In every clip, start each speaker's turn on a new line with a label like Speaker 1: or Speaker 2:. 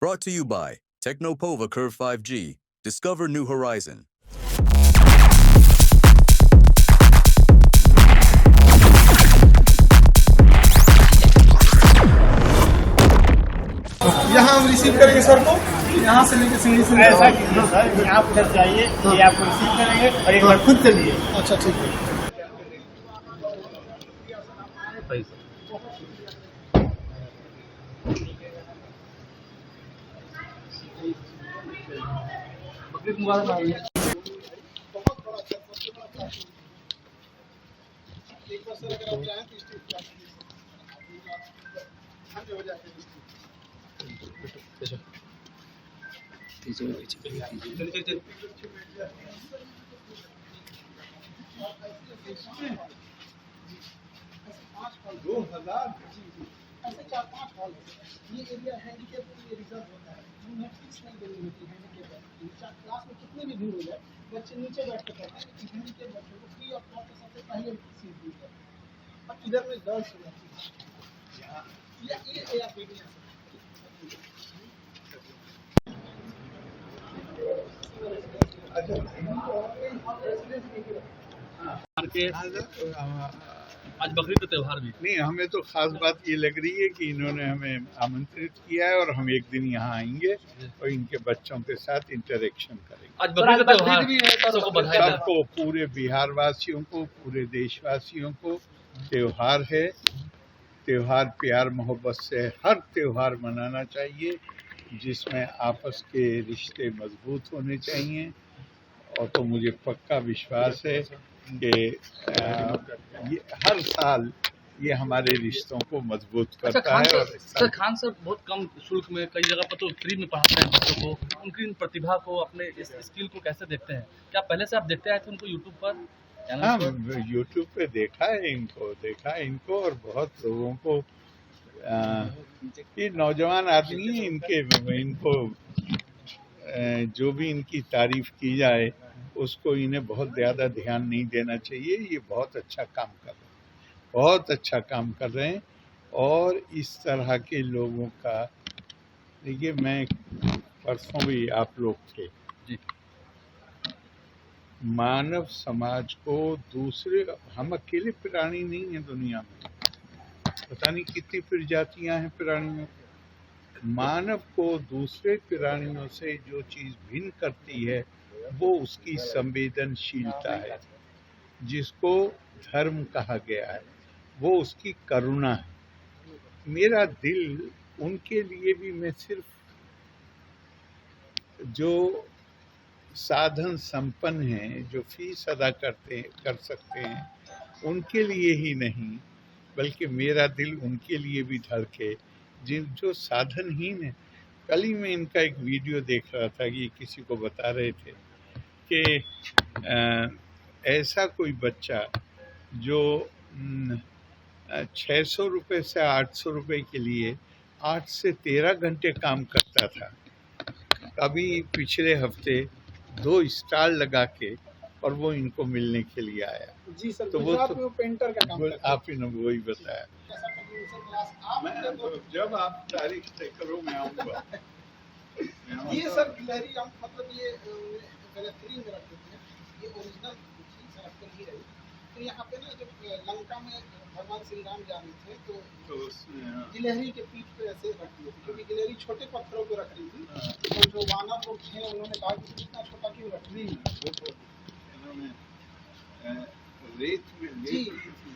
Speaker 1: Brought to you by Technopova Curve 5G. Discover new horizon.
Speaker 2: यहाँ हम receive करेंगे sir को, यहाँ से लेकर सीढ़ी से
Speaker 3: ऐसा कीजिए सर, आप उधर जाइए, ये आपको रिसीव करेंगे और एक बार खुद चलिए।
Speaker 2: अच्छा ठीक है। एक बार सर अगर आप चाहें तो स्टेज पे हो जाते हैं। ऐसे 4-5 हॉल है। ये एरिया हैंडीकैप के लिए रिजर्व होता है। उन्हें फीस नहीं देनी होती हैंडीकैप। क्लास में कितनी भी भीड़ हो जाए, बच्चे नीचे बैठ कर पढ़ते हैं, लेकिन हैंडीकैप बच्चों को फ्री ऑफ कॉस्ट सबसे पहले सीट दी जाती है। अब इधर में गर्ल्स हो जाती है। ये आप देखिए
Speaker 4: आज बकरीद का त्योहार भी
Speaker 5: नहीं, हमें तो खास बात ये लग रही है कि इन्होंने हमें आमंत्रित किया है और हम एक दिन यहाँ आएंगे और इनके बच्चों के साथ इंटरेक्शन करेंगे।
Speaker 4: आज बकरीद का त्योहार भी है, सबको बधाई दें।
Speaker 5: सबको, पूरे बिहार वासियों को, पूरे देशवासियों को त्योहार है। त्योहार प्यार मोहब्बत से हर त्योहार मनाना चाहिए, जिसमें आपस के रिश्ते मजबूत होने चाहिए। और तो मुझे पक्का विश्वास है कि ये हर साल ये हमारे रिश्तों को मजबूत करता है। और
Speaker 4: सर खान सर बहुत कम शुल्क में, कई जगह पर तो फ्री में पढ़ाते हैं बच्चों को। उनकी प्रतिभा को, अपने इस स्किल को कैसे देखते हैं? क्या पहले से आप देखते आए थे उनको यूट्यूब पर?
Speaker 5: हाँ, यूट्यूब पे देखा है इनको और बहुत लोगों को। ये नौजवान आदमी है, इनको जो भी इनकी तारीफ की जाए उसको इन्हें बहुत ज़्यादा ध्यान नहीं देना चाहिए। ये बहुत अच्छा काम कर रहे हैं, बहुत अच्छा काम कर रहे हैं। और इस तरह के लोगों का, देखिए मैं परसों भी आप लोग थे
Speaker 4: जी।
Speaker 5: मानव समाज को दूसरे, हम अकेले प्राणी नहीं हैं दुनिया में, पता नहीं कितनी प्रजातियां हैं प्राणियों। मानव को दूसरे प्राणियों से जो चीज़ भिन्न करती है वो उसकी संवेदनशीलता है, जिसको धर्म कहा गया है। वो उसकी करुणा है। मेरा दिल उनके लिए भी, मैं सिर्फ जो साधन संपन्न हैं, जो फीस अदा कर सकते हैं, उनके लिए ही नहीं, बल्कि मेरा दिल उनके लिए भी धड़के जो साधनहीन है। कल ही मैं इनका एक वीडियो देख रहा था कि किसी को बता रहे थे कि ऐसा कोई बच्चा जो 600 रुपये से 800 रुपये के लिए 8 से 13 घंटे काम करता था, अभी पिछले हफ्ते 2 स्टाल लगा के और वो इनको मिलने के लिए आया।
Speaker 2: जी सर,
Speaker 5: तो
Speaker 2: वो पेंटर का काम करता है।
Speaker 5: आप ने वही बताया। मैं जब आप तारीख तय करो मैं आऊँगा।
Speaker 2: ये सर गिलहरी हम मतलब ये बेहतरीन में रखते हैं, ये ओरिजिनल चीज रखकर ही रही। तो यहाँ पे ना जब लंका में भगवान श्री राम जा रहे थे तो गिलहरी के पीठ पे ऐसे रख दिए थे, क्योंकि गिलहरी छोटे पत्थरों पे रख रही थी। तो जो वानर लोग थे उन्होंने कहा कि इतना छोटा क्यों रख दी।
Speaker 5: रेत में लेटी थी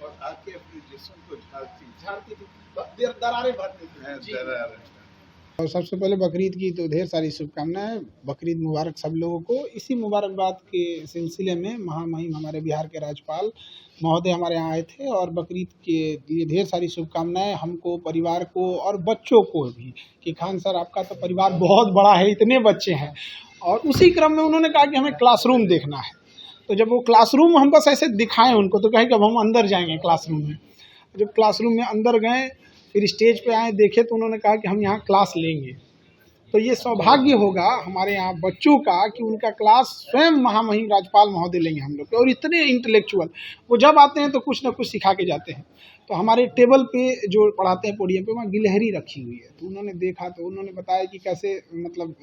Speaker 5: और आके अपने जिस्म को झाड़ती थी,
Speaker 2: दरारें भरती थी।
Speaker 5: दरारें।
Speaker 2: और सबसे पहले बकरीद की तो ढेर सारी शुभकामनाएं। बकरीद मुबारक सब लोगों को। इसी मुबारकबाद के सिलसिले में महामहिम हमारे बिहार के राज्यपाल महोदय हमारे यहाँ आए थे और बकरीद के लिए ढेर सारी शुभकामनाएं हमको, परिवार को और बच्चों को भी, कि खान सर आपका तो परिवार बहुत बड़ा है, इतने बच्चे हैं। और उसी क्रम में उन्होंने कहा कि हमें क्लासरूम देखना है। तो जब वो क्लासरूम हम बस ऐसे दिखाएं उनको, तो कहे कि अब हम अंदर जाएंगे क्लासरूम में। जब क्लासरूम में अंदर गए, फिर स्टेज पे आए, देखे तो उन्होंने कहा कि हम यहाँ क्लास लेंगे। तो ये सौभाग्य होगा हमारे यहाँ बच्चों का कि उनका क्लास स्वयं महामहिम राज्यपाल महोदय लेंगे हम लोग के, और इतने इंटेलेक्चुअल वो जब आते हैं तो कुछ ना कुछ सिखा के जाते हैं। तो हमारे टेबल पे जो पढ़ाते हैं पोडियम पे वहाँ गिलहरी रखी हुई है, तो उन्होंने देखा तो उन्होंने बताया कि कैसे मतलब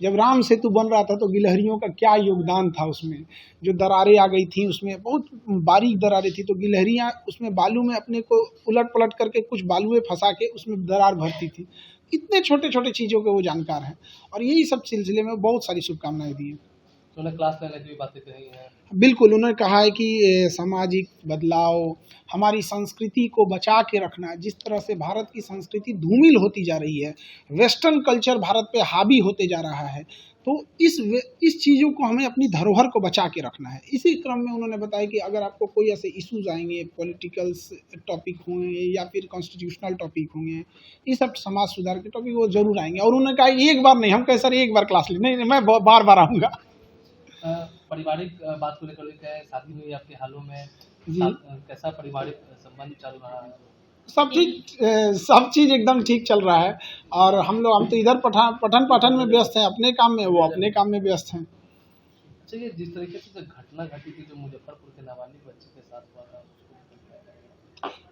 Speaker 2: जब राम सेतु बन रहा था तो गिलहरियों का क्या योगदान था उसमें, जो दरारें आ गई थी उसमें बहुत बारीक दरारें थी, तो गिलहरियाँ उसमें बालू में अपने को उलट पलट करके कुछ बालुएं फंसा के उसमें दरार भरती थी। इतने छोटे छोटे चीज़ों के वो जानकार हैं, और यही सब सिलसिले में बहुत सारी शुभकामनाएं दी हैं।
Speaker 4: तो उन्हें क्लास लेने की भी बातें कही हैं।
Speaker 2: बिल्कुल, उन्होंने कहा है कि सामाजिक बदलाव, हमारी संस्कृति को बचा के रखना, जिस तरह से भारत की संस्कृति धूमिल होती जा रही है, वेस्टर्न कल्चर भारत पे हावी होते जा रहा है, तो इस चीज़ों को हमें अपनी धरोहर को बचा के रखना है। इसी क्रम में उन्होंने बताया कि अगर आपको कोई ऐसे इश्यूज आएंगे, पॉलिटिकल्स टॉपिक होंगे या फिर कॉन्स्टिट्यूशनल टॉपिक होंगे, ये सब समाज सुधार के टॉपिक वो जरूर आएंगे। और उन्होंने कहा एक बार नहीं, हम कहे सर एक बार क्लास ले, नहीं मैं बार बार आऊँगा।
Speaker 4: पारिवारिक बात को लेकर क्या है, शादी हुई आपके हालों में,
Speaker 2: जी।
Speaker 4: कैसा पारिवारिक संबंध चल रहा है?
Speaker 2: सब चीज़ एकदम ठीक चल रहा है, और हम तो इधर पठन पाठन में व्यस्त हैं, अपने काम में, वो अपने काम में व्यस्त हैं।
Speaker 4: अच्छा, ये जिस तरीके से जो घटना घटी थी जो मुजफ्फरपुर के नाबालिग बच्चे के साथ हुआ था,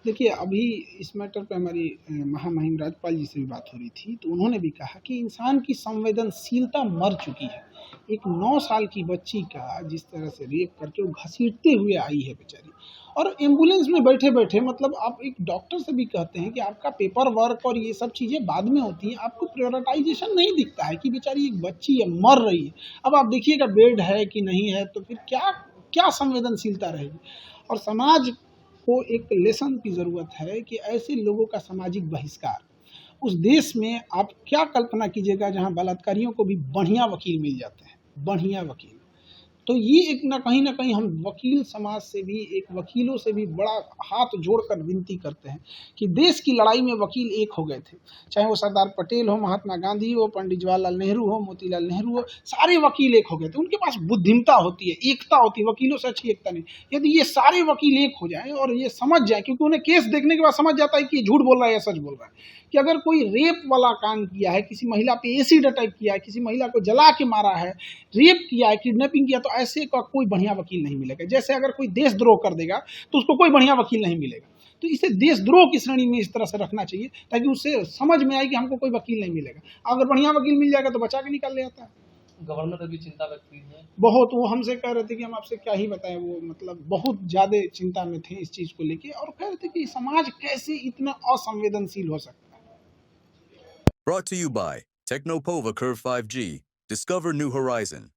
Speaker 2: देखिए, अभी इस मैटर पे हमारी महामहिम राज्यपाल जी से भी बात हो रही थी, तो उन्होंने भी कहा कि इंसान की संवेदनशीलता मर चुकी है। एक 9 साल की बच्ची का जिस तरह से रेप करके वो घसीटते हुए आई है बेचारी, और एम्बुलेंस में बैठे बैठे, मतलब आप एक डॉक्टर से भी कहते हैं कि आपका पेपर वर्क और ये सब चीज़ें बाद में होती हैं, आपको प्रायोरिटाइजेशन नहीं दिखता है कि बेचारी एक बच्ची है, मर रही है। अब आप देखिएगा बेड है कि नहीं है, तो फिर क्या संवेदनशीलता रहेगी। और समाज को एक लेसन की ज़रूरत है कि ऐसे लोगों का सामाजिक बहिष्कार, उस देश में आप क्या कल्पना कीजिएगा जहां बलात्कारियों को भी बढ़िया वकील मिल जाते हैं, बढ़िया वकील। तो ये एक ना कहीं हम वकील समाज से भी, एक वकीलों से भी बड़ा हाथ जोड़कर विनती करते हैं कि देश की लड़ाई में वकील एक हो गए थे, चाहे वो सरदार पटेल हो, महात्मा गांधी हो, पंडित जवाहरलाल नेहरू हो, मोतीलाल नेहरू हो, सारे वकील एक हो गए थे। उनके पास बुद्धिमता होती है, एकता होती है, वकीलों से अच्छी एकता नहीं। यदि ये सारे वकील एक हो जाएं और ये समझ जाए, क्योंकि उन्हें केस देखने के बाद समझ जाता है कि ये झूठ बोल रहा है या सच बोल रहा है, कि अगर कोई रेप वाला काम किया है, किसी महिला पे एसिड अटैक किया है, किसी महिला को जला के मारा है, रेप किया है, किडनैपिंग किया, तो ऐसे का कोई बढ़िया वकील नहीं मिलेगा। जैसे अगर कोई देशद्रोह कर देगा तो उसको कोई बढ़िया वकील नहीं मिलेगा। तो इसे देशद्रोह की श्रेणी में इस तरह से रखना चाहिए ताकि उससे समझ में आए कि हमको कोई वकील नहीं मिलेगा। अगर बढ़िया वकील मिल जाएगा तो बचा के निकाल ले आता है।
Speaker 4: गवर्नर ने भी चिंता व्यक्त की है
Speaker 2: बहुत, वो हमसे कह रहे थे कि हम आपसे क्या ही बताएं, वो मतलब बहुत ज़्यादा चिंता में थे इस चीज़ को लेके, और कह रहे थे कि समाज कैसे इतना असंवेदनशील हो सकता है।
Speaker 1: Brought to you by Technopova Curve 5G. Discover new horizon.